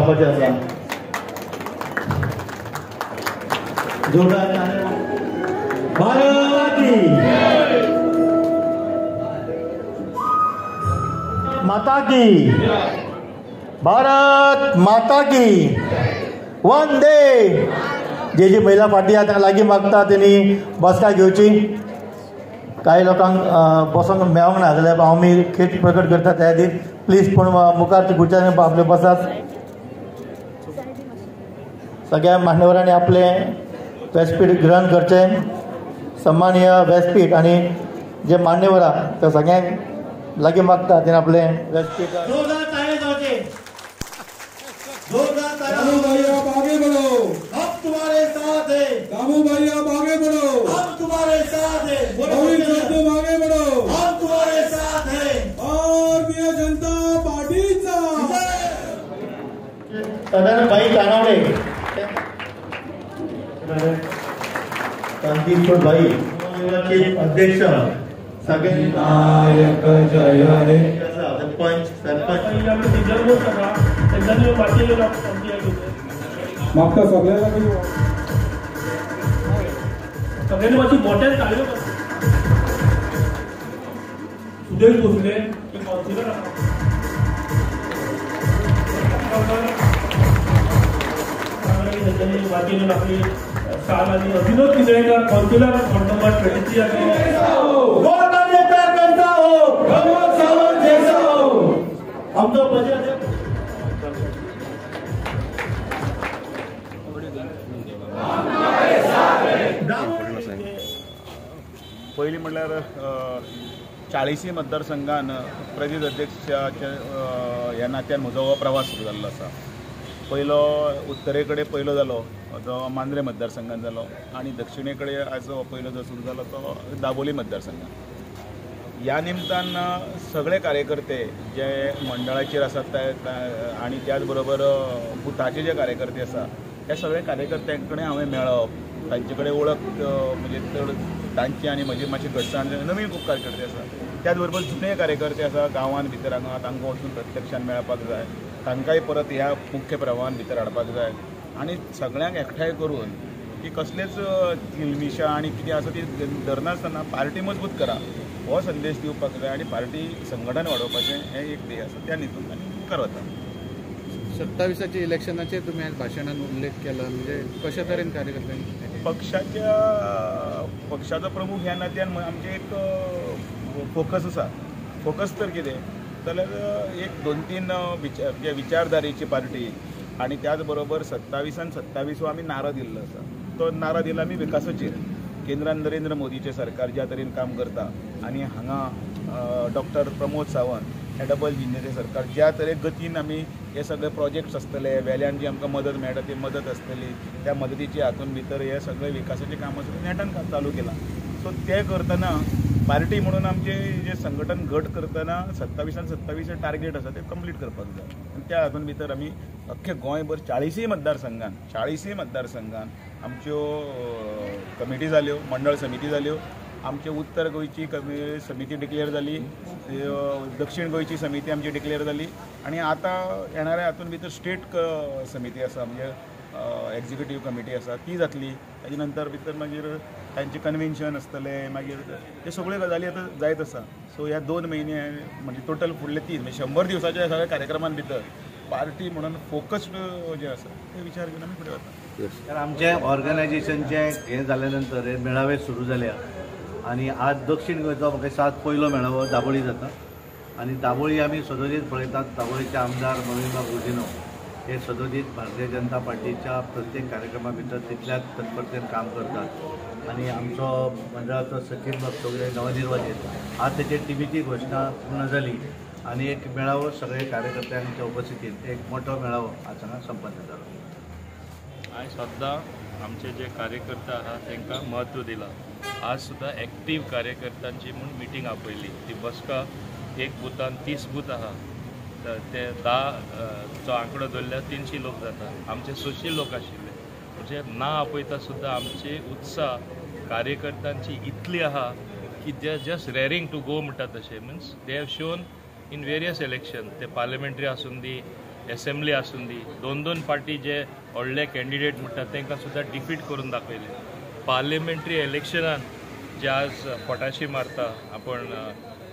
माता की, भारत माता की, वंदे. जी महिला फाटी आहा तांकां लागीं मागता तेणी बसका घेवची. काही लोकांक बसोंक मेळोंक ना जाल्यार आमी खेद प्रकट करता त्या खातीर प्लीज पूण मुखार खुर्च्यान आपले बसात. सगळ्या मान्यवरांनी आपले व्यासपीठ ग्रहण करचें. सन्माननीय व्यासपीठ आणि जे मान्यवर आहा त्या सगळ्यांक लागीं मागता तेणे आपले व्यासपीठ. दामू भाई आप आगे बढ़ो, हम तुम्हारे साथ हैं. दामू भाई आप आगे बढ़ो, हम तुम्हारे साथ हैं. तुम आगे बढ़ो, हम तुम्हारे साथ हैं. भारतीय जनता पार्टीचा सदानंदभाई कानवडे, कांतीश्वर भाई अध्यक्ष, सगळे नायक जय रे. सरपंच मागता सगळ्याला सगळ्यांनी माझी मोठ्या ताळ्या सुदेश भोसले हे काउन्सिलर वाटेन आपली साल आणि अभिनव किदळेकर काउन्सिलर वॉर्ड नंबर 23 आहे. आमचा बजेट पहिली म्हणल्यार 40 मतदारसंघान प्रदेश अध्यक्षाच्या ह्या नात्यान म्हजो हो प्रवास सुरू जाल्लो आसा. पयलो उत्तरे कडेन पयलो जालो तो मांद्रे मतदारसंघान जालो आनी दक्षिणे कडेन आज पयलो जो सुरू जालो तो दाबोली मतदारसंघान. ह्या निमतान सगळे कार्यकर्ते जे मंडळाचेर आसात आनी त्याच बरोबर बुथाचे जे कार्यकर्ते आसा त्या सगळे कार्यकर्त्यां कडेन हांवें मेळप, तांचे कडेन वळख म्हणजे चड तांची आनी म्हजी मातशी घटसाण नवीन खूब कार्यकर्ते आसा. त्याच बरोबर जुने कार्यकर्ते आसा गांवांत भितर हांगा तांकां वचून प्रत्यक्षान मेळपाक जाय, तांकांय परत ह्या मुख्य प्रवाहान भितर हाडपाक जाय आनी सगळ्यांक एकठांय करून की कसलेच किलमिशां आनी कितें आसा ती धरनासतना पार्टी मजबूत करा हो संदेश दिवपाक जाय आनी पार्टी संघटन वाडोवपाचें हें एक ध्येय आसा. त्या न्हिदून आनी मुखार वता. 27 इलेक्शनाचे तुम्ही आज भाशणात उल्लेख केला, म्हणजे कशा तरेन कार्यकर्त्यांनी पक्षाचो प्रमुख ह्या नात्यान आमचे एक फोकस आसा. फोकस तर कितें जाल्यार एक 2-3 विचारधारेची पार्टी आनी त्याच बरोबर 27 आनी 27 आमी नारो दिल्लो आसा. तो नारो दिला आमी विकासाचेर. केंद्रान नरेंद्र मोदीचे सरकार ज्या तरेन काम करता आनी हांगा डॉक्टर प्रमोद सावंत हे डबल इंजिनाचें सरकार ज्या तरेन गतीन आमी हे सगळे प्रोजेक्ट्स आसतले, वेल्यान जी आमकां मदत मेळटा ती मदत आसतली, त्या मदतीचे हातून भितर हे सगळे विकासाचे कामां सगळें नेटान चालू केलां. सो ते करतना पार्टी म्हणून आमचे जे संघटन घट करतना 27 आनी 27 टार्गेट आसा ते कंप्लीट करपाक जाय. आनी त्या हातून भितर आमी अख्खे गोंयभर 40 मतदारसंघान आमच्यो कमिटी जाल्यो, मंडळ समिती जाल्यो. आमचे उत्तर गोंयची समिती डिक्लेअर जाली, दक्षिण गोंयची समिती आमची डिक्लेअर जाली आनी आतां येणाऱ्या हातून भितर स्टेट समिती आसा म्हणजे एक्झिक्युटीव कमिटी आसा ती जातली. ताजे नंतर भितर मागीर तांचे कन्वेन्शन आसतलें, मागीर हे सगळ्यो गजाली आतां जायत आसा. सो ह्या 2 म्हयने म्हणजे टोटल फुडले 3 म्हणजे 100 दिवसाच्या सगळ्या कार्यक्रमां भितर पार्टी म्हणून फोकस्ड जे आसा ते विचार घेवन आमी फुडें वता. तर आमचे ऑर्गनायझेशनचे हे जाल्या नंतर हे मेळावे सुरू जाल्या आनी आज दक्षिण गोंयचो म्हाका 7 पयलो मेळावो दाबोळी जाता आनी दाबोळी आमी सदोदीत पळयतात. दाबोळीचे आमदार नवीनबाब गुदिनो हे सदोदीत भारतीय जनता पार्टीच्या प्रत्येक कार्यक्रमा भितर तितल्याच तत्परतेन काम करतात आनी आमचो मंडळाचो सचिव सगळे नवनिर्वाचित आज तेचे टिमीची घोशणा पूर्ण जाली आनी एक मेळावो सगळे कार्यकर्त्यांच्या उपस्थितीत एक मोठो मेळावो आज हांगा संपन्न जालो. आयज सद्दां आमचे जे कार्यकर्ते आहात तांकां म्हत्व दिलां. आज सुद्दां एक्टीव कार्यकर्त्यांची म्हूण मिटींग आपयली. ती बसका एक बुथान 30 बूथ आहा ते 10 आंकडो धरल्यार 300 लोक जाता. आमचे 600 लोक आशिल्ले म्हणजे ना आपयता सुद्दां आमचे उत्साह कार्यकर्त्यांची इतली आहा की they just raring to go म्हणटा तशें. Means they have shown in various election, ते पार्लिमेंटरी आसून दी असेंब्ली आसून दी 2-2 फाटी जे व्हडले कॅन्डिडेट म्हणटात तांकां सुद्दां डिफीट करून दाखयले. पार्लिमेंटरी इलेक्शनान जे आज पोटाशी मारता आपण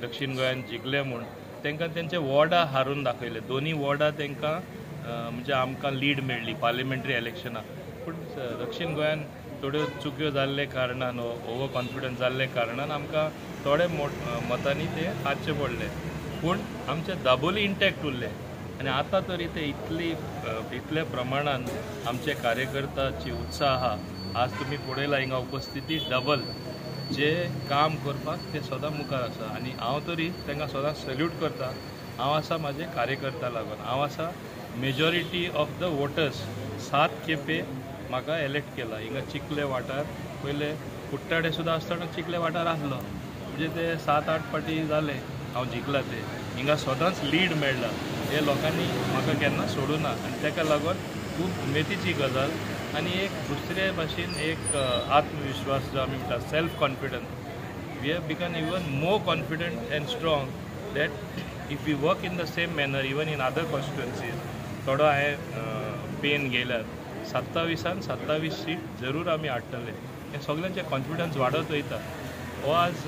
दक्षिण गोंयांत जिखले म्हूण तांकां तेंचे वॉर्डा हारून दाखयले. दोनी वॉर्डा तांकां म्हणजे आमकां लीड मेळ्ळी पार्लिमेंटरी इलेक्शनाक. पूण दक्षिण गोंयांत थोड्यो चुक्यो जाल्ले कारणान ओवर कॉन्फिडन्स जाल्ले कारणान आमकां थोडे मतांनी ते हारचे पडले. पूण आमचे दाबोली इंटॅक्ट उरले आनी आतां तरी ते इतले प्रमाणान आमचे कार्यकर्ताची उत्साह आहा. आज तुमी पळयला हिंगा उपस्थिती डबल जे काम करपाक ते सदां मुखार आसा आनी हांव तरी तांकां सदां सल्यूट करता. हांव आसा म्हाजे कार्यकर्ता लागून. हांव आसा मेजॉरिटी ऑफ द वोटर्स 7 खेपे म्हाका इलेक्ट केला. हिंगा चिखले वाठार पयले कुट्टाडे सुद्दां आसतना चिखले वाठार आसलो म्हणजे ते 7-8 फाटी जाले हांव जिखला ते. हिंगा सदांच लीड मेळ्ळा. हे लोकांनी म्हाका केन्ना सोडूना आनी ताका लागून खूब उमेदीची गजाल आनी एक दुसरे भाशेन एक आत्मविश्वास जो आमी म्हणटा self confidence we have become even more confident and strong that if we work in the same manner even in other constituencies थोडो हांवें पेन गेल्यार 27 सीट जरूर आमी हाडटले. हे सगळ्यांचे कॉन्फिडन्स वाडत वयता. हो आज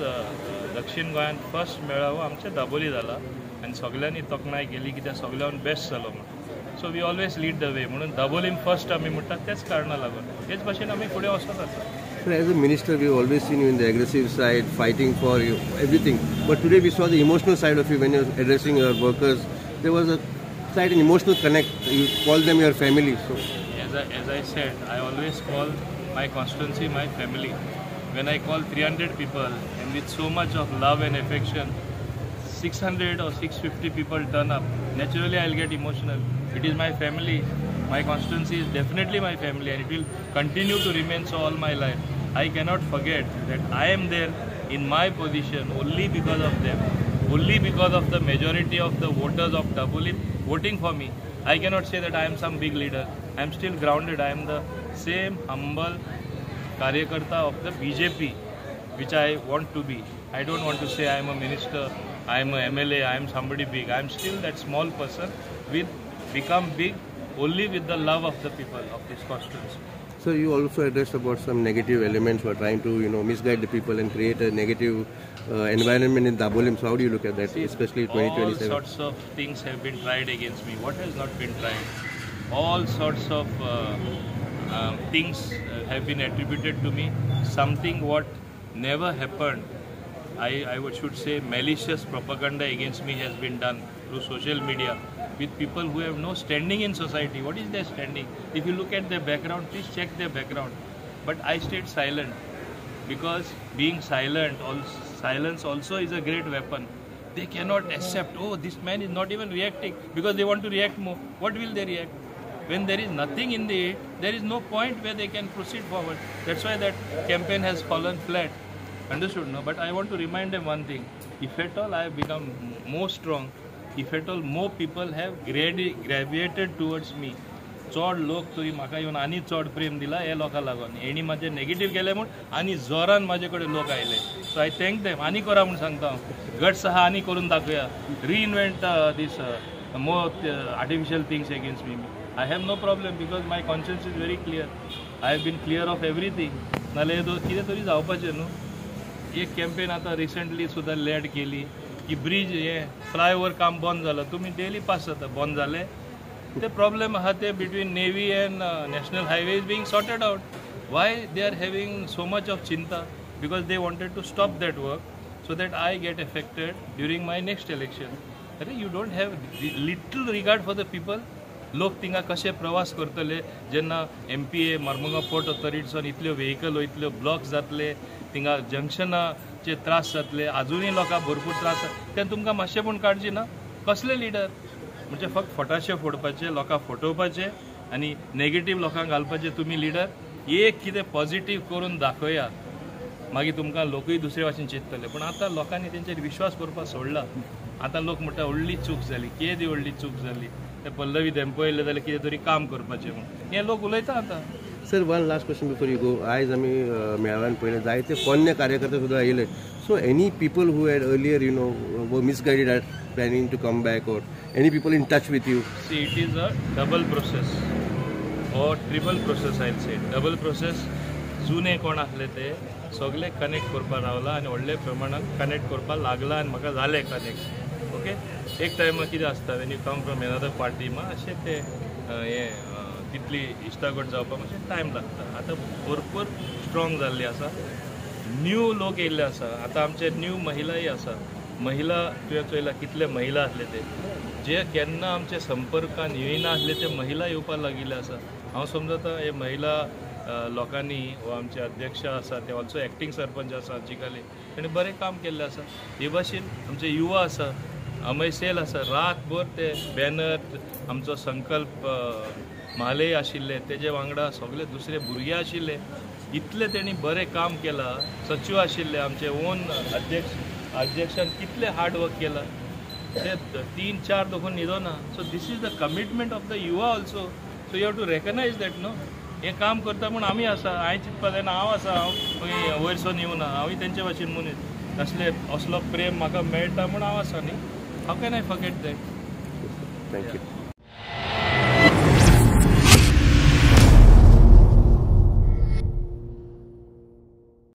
दक्षिण गोंयांत फर्स्ट मेळावो आमचे दाबोली जाला आनी सगळ्यांनी तोखणाय केली की ते सगळ्यान बेस्ट जालो म्हणून. So we always lead the way म्हणून दाबोलीम फर्स्ट आमी म्हणटात तेच कारणां लागून तेच भाशेन आमी फुडें वचत आसा. Sir, as a minister, we've always seen you in the aggressive side, fighting for you, everything. But today we saw the emotional side of you when you're addressing your workers. There was a slight emotional connect. You called them your family. So, as I said, I always call my constituency my family. When I call 300 people and with so much of love and affection, 600 or 650 people turn up. Naturally, I'll get emotional. It is my family. My constituency is definitely my family and it will continue to remain so all my life. I cannot forget that I am there in my position only because of them, only because of the majority of the voters of Dabolim voting for me. I cannot say that I am some big leader. I am still grounded. I am the same humble karyakarta of the BJP, which I want to be. I don't want to say I am a minister, I am a MLA, I am somebody big. I am still that small person will become big only with the love of the people of this constituency. so you also addressed about some negative elements who are trying to, misguide the people and create a negative environment in Dabolim. So how do you look at that, especially 2027? All sorts of things have been tried against me. What has not been tried? All sorts of things have been attributed to me. Something what never happened. I should say malicious propaganda against me has been done through social media with people who have no standing in society. What is their standing? If you look at their background, please check their background. But I stayed silent because being silent, silence also is a great weapon. They cannot accept, oh, this man is not even reacting because they want to react more. What will they react? When there is nothing in the aid, there is no point where they can proceed forward. That's why that campaign has fallen flat. Understood, no? But I want to remind them one thing. If at all I have become more strong, if at all more people have gravitated towards me, चड लोक तरी म्हाका येवन आनी चड प्रेम दिला हे लोकां लागून. हेणी म्हाजे नेगेटीव केले म्हूण आनी जोरान म्हाजे कडेन लोक आयले. So I thank them. आनी करा म्हूण सांगता हांव. गट्स आहा आनी करून दाखोवया. Reinvent this more artificial things against me. I have no problem because my conscience is very clear. I have been clear of everything. नाल्यार कितें तरी जावपाचें न्हू. एक कॅम्पेन आतां रिसेंटली सुद्दां लॅड केली की ब्रिज हे फ्लायओवर काम बंद जालां. तुमी डेली पास जाता बंद जाले. ते प्रॉब्लेम आहा ते between navy and national highway is being sorted out. Why they are having so much of चिंता? Because they wanted to stop that work so that I get affected during my next election. अरे you don't have little regard for the people. लोक थिंगा कशे प्रवास करतले जेन्ना MPA Mormugao port ऑथॉरिटीसून इतल्यो vehicle इतल्यो ब्लॉक जातले, थिंगा जंक्शनाचे त्रास जातले, आजुनूय लोकांक भरपूर त्रास तें तुमकां मातशें पूण काळजी ना. कसले लिडर? म्हणजे फक्त फटाशे फोडपाचे, लोकांक फटोवपाचे आनी नेगेटीव लोकांक घालपाचे तुमी लिडर. एक कितें पॉझिटीव करून दाखोवया मागीर तुमकां लोकूय दुसरे भाशेन चिंततले. पूण आतां लोकांनी तेंचेर विश्वास करपाक सोडला. आतां लोक म्हणटा व्हडली चूक जाली. केदी व्हडली चूक जाली? ते पल्लवी धेंपयले जाल्यार कितें तरी काम करपाचें म्हणून हे लोक उलयता आतां. Sir, one last question before you go. आयज आमी मेळाव्यान पळयलें जायते पोन्ने कार्यकर्ते सुद्दां आयले. So any people who had earlier वर मिसगायडेड planning to come back, or any people in touch with you? See, it is a double process or triple process, I'll say. Double process. जुने कोण आसले ते सगळे कनेक्ट करपा रावला आनी व्हडले प्रमाणात कनेक्ट करपा लागला आनी म्हाका जालें कनेक्ट. ओके, एक टायमार कितें आसता Wien you come from another party अशें ते तितली इश्टागत जावपाक मातशें टायम लागता. आतां भरपूर स्ट्रॉंग जाल्ली आसा, न्यू लोक येयल्ले आसा. आतां आमचे न्यू महिलाय आसा. महिला तुवें चोयला कितले महिला आसले ते जे केन्ना आमचे संपर्कान येयना आसले ते महिला येवपाक लागिल्ले आसा. हांव समजता हे महिला लोकांनी वो आमचे अध्यक्ष आसा ते ऑल्सो एक्टींग सरपंच आसा जिकाले ताणें बरें काम केल्लें आसा. हे भाशेन आमचे युवा आसा, अमय सेल आसा, रातभर ते बॅनर आमचो संकल्प म्हाले आशिल्ले तेजे वांगडा सगळे दुसरे भुरगे आशिल्ले. इतले तेणी बरें काम केलां. सचिव आशिल्ले आमचे ओन अध्यक्षान कितले हार्ड वर्क केला ते 3-4 दोखून न्हिदो ना. So this is the commitment of the युवा also. So you have to recognise that no हे काम करता म्हूण आमी आसा. हांवें चिंतपा जायना हांव आसा, हांव वयरसून येवना, हांवूय तेंचे भाशेन मनीस असले असलो प्रेम म्हाका मेळटा म्हूण हांव आसा न्ही. How can I forget that. Thank you.